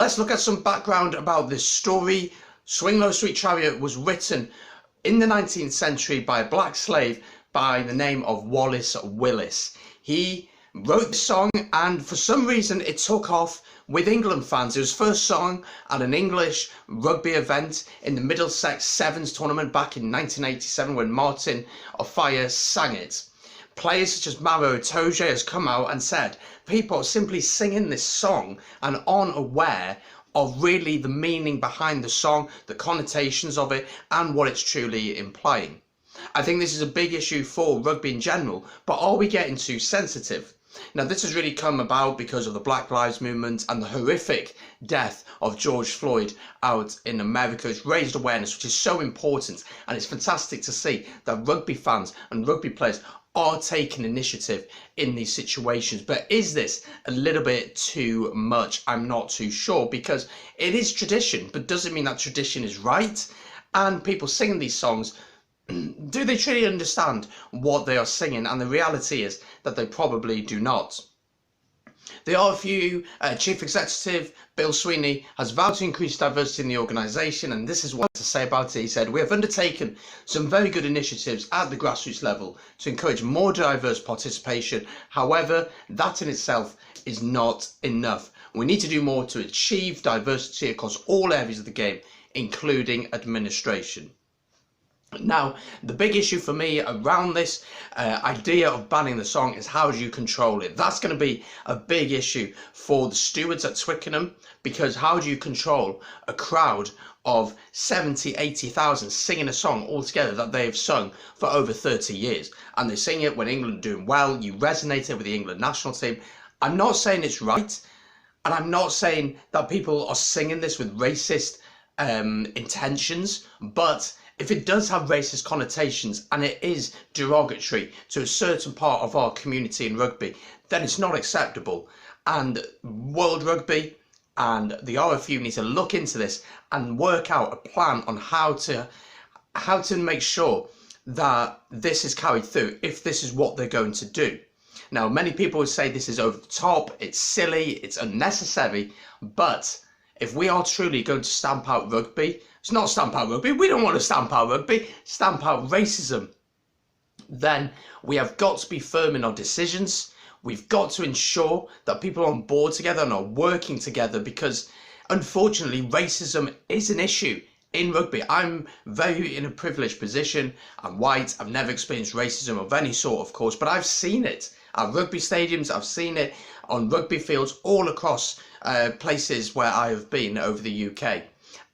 Let's look at some background about this story. Swing Low Sweet Chariot was written in the 19th century by a black slave by the name of Wallace Willis. He wrote the song, and for some reason it took off with England fans. It was first sung at an English rugby event in the Middlesex Sevens tournament back in 1987 when Martin Offiah sang it. Players such as Maro Itoje has come out and said people are simply singing this song and aren't aware of really the meaning behind the song, the connotations of it, and what it's truly implying. I think this is a big issue for rugby in general, but are we getting too sensitive? Now, this has really come about because of the Black Lives Movement and the horrific death of George Floyd out in America. It's raised awareness, which is so important, and it's fantastic to see that rugby fans and rugby players are taking initiative in these situations. But is this a little bit too much? I'm not too sure, because it is tradition, but doesn't mean that tradition is right. And people singing these songs, do they truly understand what they are singing? And the reality is that they probably do not. The RFU Chief Executive, Bill Sweeney, has vowed to increase diversity in the organisation, and this is what to say about it. He said, "We have undertaken some very good initiatives at the grassroots level to encourage more diverse participation. However, that in itself is not enough. We need to do more to achieve diversity across all areas of the game, including administration." Now, the big issue for me around this idea of banning the song is how do you control it? That's going to be a big issue for the stewards at Twickenham, because how do you control a crowd of 70, 80,000 singing a song all together that they have sung for over 30 years? And they sing it when England are doing well, you resonate it with the England national team. I'm not saying it's right, and I'm not saying that people are singing this with racist intentions, but if it does have racist connotations and it is derogatory to a certain part of our community in rugby, then it's not acceptable. And World Rugby and the RFU need to look into this and work out a plan on how to make sure that this is carried through if this is what they're going to do. Now, many people would say this is over the top, it's silly, it's unnecessary, but if we are truly going to stamp out rugby, it's not stamp out rugby, we don't want to stamp out rugby, stamp out racism, then we have got to be firm in our decisions. We've got to ensure that people are on board together and are working together, because unfortunately racism is an issue in rugby. I'm very in a privileged position. I'm white, I've never experienced racism of any sort, of course, but I've seen it at rugby stadiums, I've seen it on rugby fields all across places where I have been over the UK.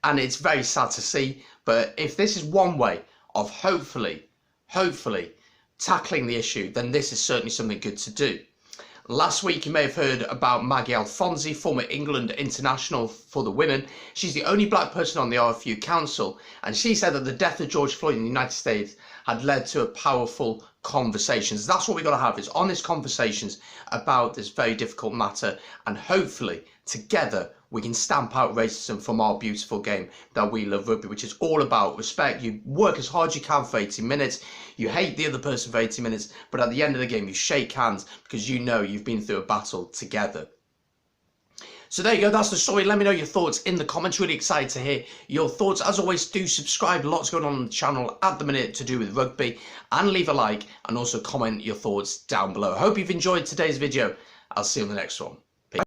And it's very sad to see, but if this is one way of hopefully tackling the issue, then this is certainly something good to do. Last week you may have heard about Maggie Alfonsi, former England international for the women. She's the only black person on the RFU Council, and she said that the death of George Floyd in the United States had led to a powerful conversations. That's what we've got to have, is honest conversations about this very difficult matter, and hopefully together we can stamp out racism from our beautiful game that we love, rugby, which is all about respect. You work as hard as you can for 80 minutes, you hate the other person for 80 minutes, but at the end of the game you shake hands because you know you've been through a battle together. So there you go, that's the story. Let me know your thoughts in the comments. Really excited to hear your thoughts. As always, do subscribe. Lots going on the channel at the minute to do with rugby, and leave a like and also comment your thoughts down below. I hope you've enjoyed today's video. I'll see you on the next one.